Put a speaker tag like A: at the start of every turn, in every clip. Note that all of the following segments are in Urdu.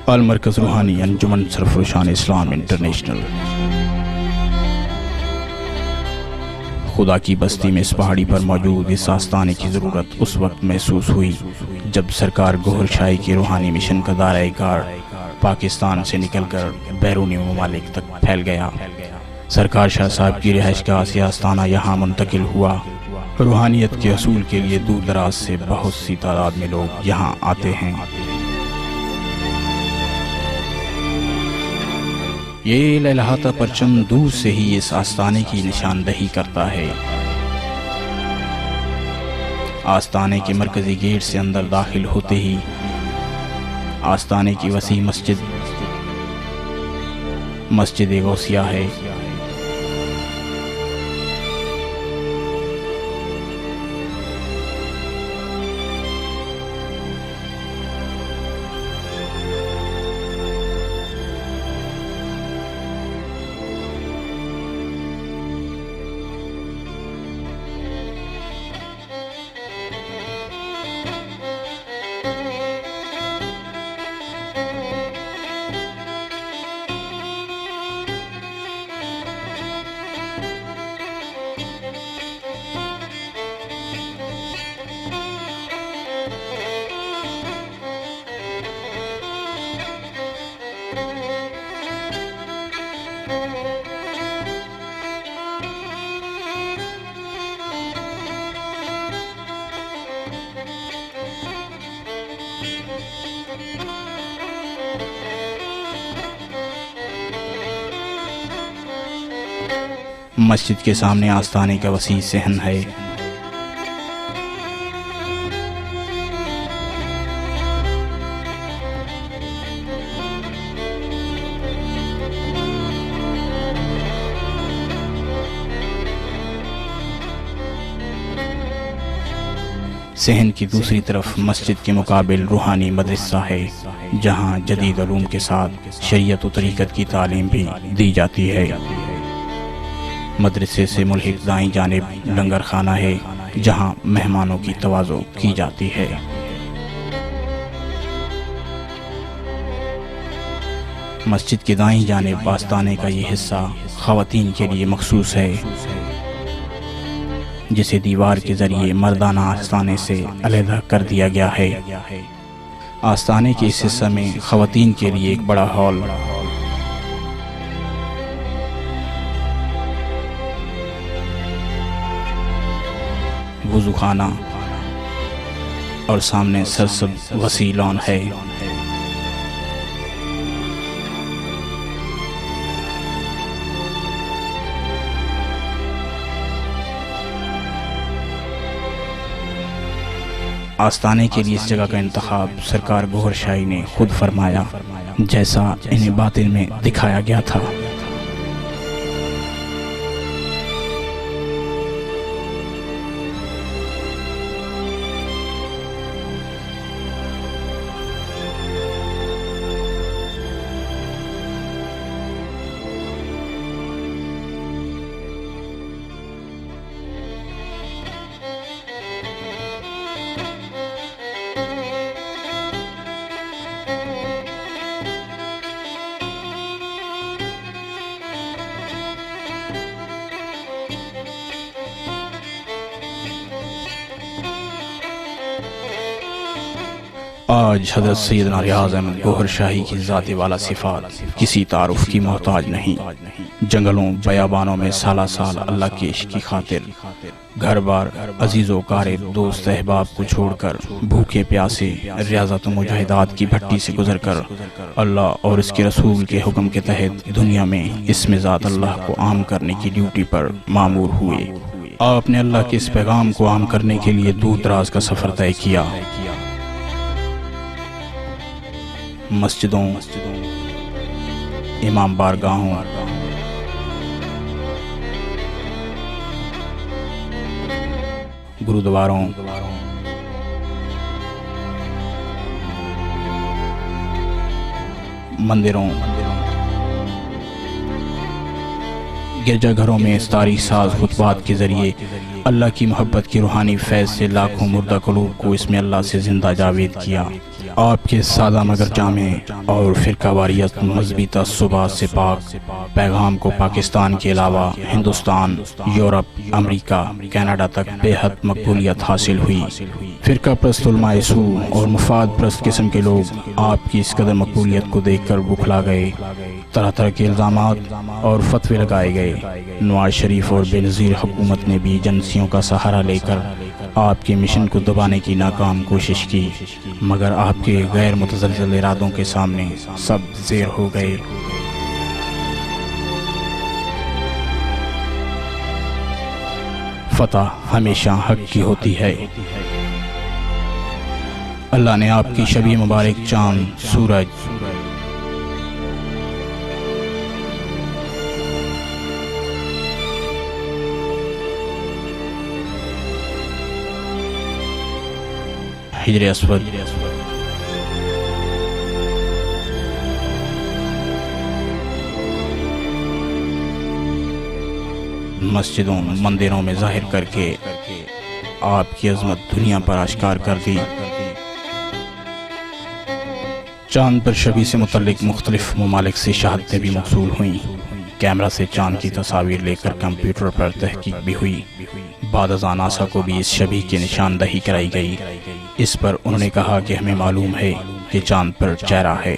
A: المرکز روحانی انجمن سرفروشان اسلام انٹرنیشنل۔ خدا کی بستی میں اس پہاڑی پر موجود اس آستانے کی ضرورت اس وقت محسوس ہوئی جب سرکار گوھر شاہی کے روحانی مشن کا دائرہ کار پاکستان سے نکل کر بیرونی ممالک تک پھیل گیا۔ سرکار شاہ صاحب کی رہائش گاہ سے آستانہ یہاں منتقل ہوا۔ روحانیت کے اصول کے لیے دور دراز سے بہت سی تعداد میں لوگ یہاں آتے ہیں۔ یہ لہلہاتا پرچم دور سے ہی اس آستانے کی نشاندہی کرتا ہے۔ آستانے کے مرکزی گیٹ سے اندر داخل ہوتے ہی آستانے کی وسیع مسجد غوثیہ ہے۔ مسجد کے سامنے آستانے کا وسیع صحن ہے۔ صحن کی دوسری طرف مسجد کے مقابل روحانی مدرسہ ہے، جہاں جدید علوم کے ساتھ شریعت و طریقت کی تعلیم بھی دی جاتی ہے۔ مدرسے سے ملحق دائیں جانب لنگر خانہ ہے، جہاں مہمانوں کی تواضع کی جاتی ہے۔ مسجد کی دائیں جانب آستانے کا یہ حصہ خواتین کے لیے مخصوص ہے، جسے دیوار کے ذریعے مردانہ آستانے سے علیحدہ کر دیا گیا ہے۔ آستانے کے اس حصہ میں خواتین کے لیے ایک بڑا ہال، وضو خانہ اور سامنے سرسبز وسیع لان ہے۔ آستانے کے لیے اس جگہ کا انتخاب سرکار گوھر شاہی نے خود فرمایا، جیسا انہیں باطن میں دکھایا گیا تھا۔ آج حضرت سیدنا ریاض احمد گوھر شاہی کی ذات والا صفات کسی تعارف کی محتاج نہیں۔ جنگلوں بیابانوں میں سالہ سال اللہ کے عشق کی خاطر گھر بار عزیز و قارب دوست احباب کو چھوڑ کر بھوکے پیاسے ریاضت و مجاہدات کی بھٹی سے گزر کر اللہ اور اس کے رسول کے حکم کے تحت دنیا میں اسم ذات اللہ کو عام کرنے کی ڈیوٹی پر مامور ہوئے۔ آپ نے اللہ کے اس پیغام کو عام کرنے کے لیے دور دراز کا سفر طے کیا۔ مسجدوں، امام بارگاہوں، گرودواروں، مندروں، گرجا گھروں میں اس تاریخ ساز خطبات کے ذریعے اللہ کی محبت کی روحانی فیض سے لاکھوں مردہ قلوب کو اس میں اللہ سے زندہ جاوید کیا۔ آپ کے سادہ مگر جامع اور فرقہ واریت مذہبی تعصبات سے پاک پیغام کو پاکستان کے علاوہ ہندوستان، یورپ، امریکہ، کینیڈا تک بے حد مقبولیت حاصل ہوئی۔ فرقہ پرست علماء سو اور مفاد پرست قسم کے لوگ آپ کی اس قدر مقبولیت کو دیکھ کر بکھلا گئے۔ طرح طرح کے الزامات اور فتوے لگائے گئے۔ نواز شریف اور بے نظیر حکومت نے بھی ایجنسیوں کا سہارا لے کر آپ کے مشن کو دبانے کی ناکام کوشش کی، مگر آپ کے غیر متزلزل ارادوں کے سامنے سب زیر ہو گئے۔ فتح ہمیشہ حق کی ہوتی ہے۔ اللہ نے آپ کی شبیہ مبارک چاند، سورج، حجر اسود، مسجدوں مندروں میں ظاہر کر کے آپ کی عظمت دنیا پر آشکار کر دی۔ چاند پر شبی سے متعلق مختلف ممالک سے شہادتیں بھی موصول ہوئیں۔ کیمرہ سے چاند کی تصاویر لے کر کمپیوٹر پر تحقیق بھی ہوئی۔ بعد ازاں ناسا کو بھی اس شبیہ کی نشاندہی کرائی گئی۔ اس پر انہوں نے کہا کہ ہمیں معلوم ہے کہ چاند پر چہرہ ہے،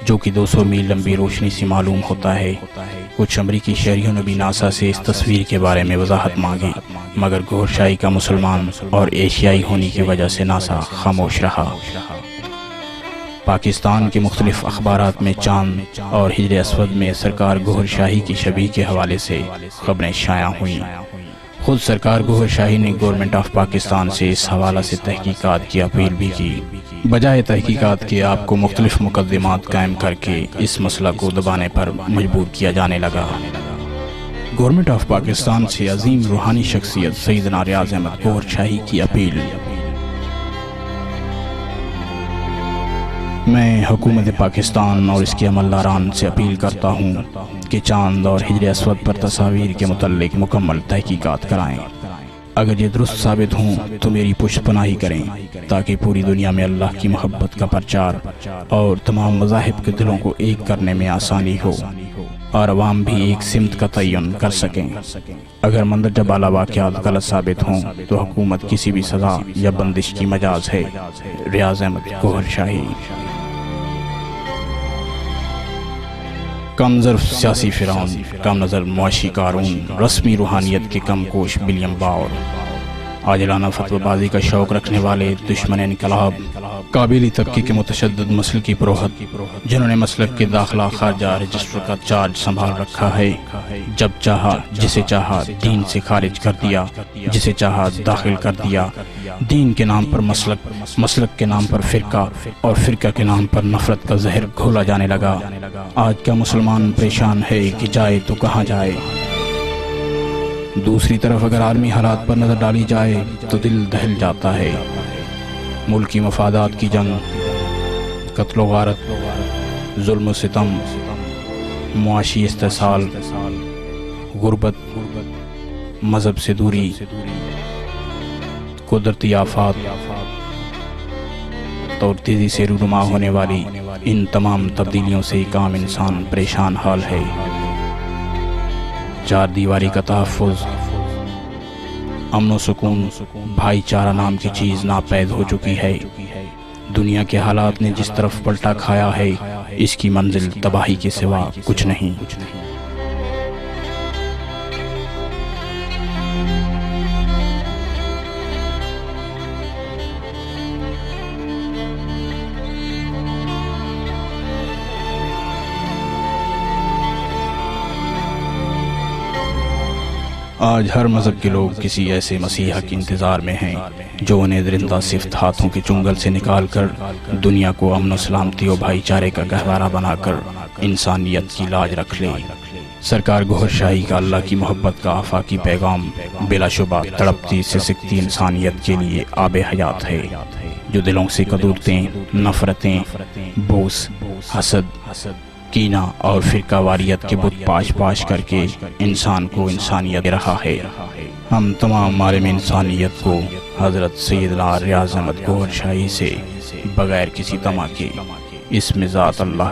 A: جو کہ 200 میل لمبی روشنی سے معلوم ہوتا ہے۔ کچھ امریکی شہریوں نے بھی ناسا سے اس تصویر کے بارے میں وضاحت مانگی، مگر گوھر شاہی کا مسلمان اور ایشیائی ہونے کی وجہ سے ناسا خاموش رہا۔ پاکستان کے مختلف اخبارات میں چاند اور حجر اسود میں سرکار گوھر شاہی کی شبیہ کے حوالے سے خبریں شائع ہوئیں۔ خود سرکار گوھر شاہی نے گورنمنٹ آف پاکستان سے اس حوالہ سے تحقیقات کی اپیل بھی کی۔ بجائے تحقیقات کے آپ کو مختلف مقدمات قائم کر کے اس مسئلہ کو دبانے پر مجبور کیا جانے لگا۔ گورنمنٹ آف پاکستان سے عظیم روحانی شخصیت سیدنا ریاض احمد گوھر شاہی کی اپیل۔ میں حکومت پاکستان اور اس کے عملداران سے اپیل کرتا ہوں کہ چاند اور حجر اسود پر تصاویر کے متعلق مکمل تحقیقات کرائیں۔ اگر یہ درست ثابت ہوں تو میری پشت پناہی کریں، تاکہ پوری دنیا میں اللہ کی محبت کا پرچار اور تمام مذاہب کے دلوں کو ایک کرنے میں آسانی ہو اور عوام بھی ایک سمت کا تعین کر سکیں۔ اگر مندرجہ بالا واقعات غلط ثابت ہوں تو حکومت کسی بھی سزا یا بندش کی مجاز ہے۔ ریاض احمد گوھر شاہی۔ کم ظرف سیاسی فرعون، کم نظر معاشی قارون، رسمی روحانیت کے کم کوش ولیم باور، عاجلانہ فتوی بازی کا شوق رکھنے والے دشمن انقلاب، قابلی طبقے کے متشدد مسلکی پروہت، جنہوں نے مسلک کے داخلہ خارجہ رجسٹر کا چارج سنبھال رکھا ہے، جب چاہا جسے چاہا دین سے خارج کر دیا، جسے چاہا داخل کر دیا۔ دین کے نام پر مسلک، مسلک کے نام پر فرقہ اور فرقہ کے نام پر نفرت کا زہر گھولا جانے لگا۔ آج کا مسلمان پریشان ہے کہ جائے تو کہاں جائے۔ دوسری طرف اگر عالمی حالات پر نظر ڈالی جائے تو دل دہل جاتا ہے۔ ملکی مفادات کی جنگ، قتل و غارت، ظلم و ستم، معاشی استحصال، غربت، مذہب سے دوری، قدرتی آفات اور تیزی سے رونما ہونے والی ان تمام تبدیلیوں سے ایک عام انسان پریشان حال ہے۔ چار دیواری کا تحفظ، امن و سکون، بھائی چارہ نام کی چیز ناپید ہو چکی ہے۔ دنیا کے حالات نے جس طرف پلٹا کھایا ہے، اس کی منزل تباہی کے سوا کچھ نہیں۔ آج ہر مذہب کے لوگ کسی ایسے مسیحا کے انتظار میں ہیں جو انہیں درندہ صفت ہاتھوں کے چنگل سے نکال کر دنیا کو امن و سلامتی و بھائی چارے کا گہوارہ بنا کر انسانیت کی لاج رکھ لے۔ سرکار گوھر شاہی کا اللہ کی محبت کا آفاقی پیغام بلا شبہ تڑپتی سسکتی انسانیت کے لیے آب حیات ہے، جو دلوں سے قدورتیں، نفرتیں، بغض، حسد، کینہ اور فرقہ واریت کے بت پاش پاش کر کے انسان کو انسانیت دے رہا ہے۔ ہم تمام عالم انسانیت کو حضرت سیدنا ریاض احمد گوھر شاہی سے بغیر کسی طمع کے، اس میں ذات اللہ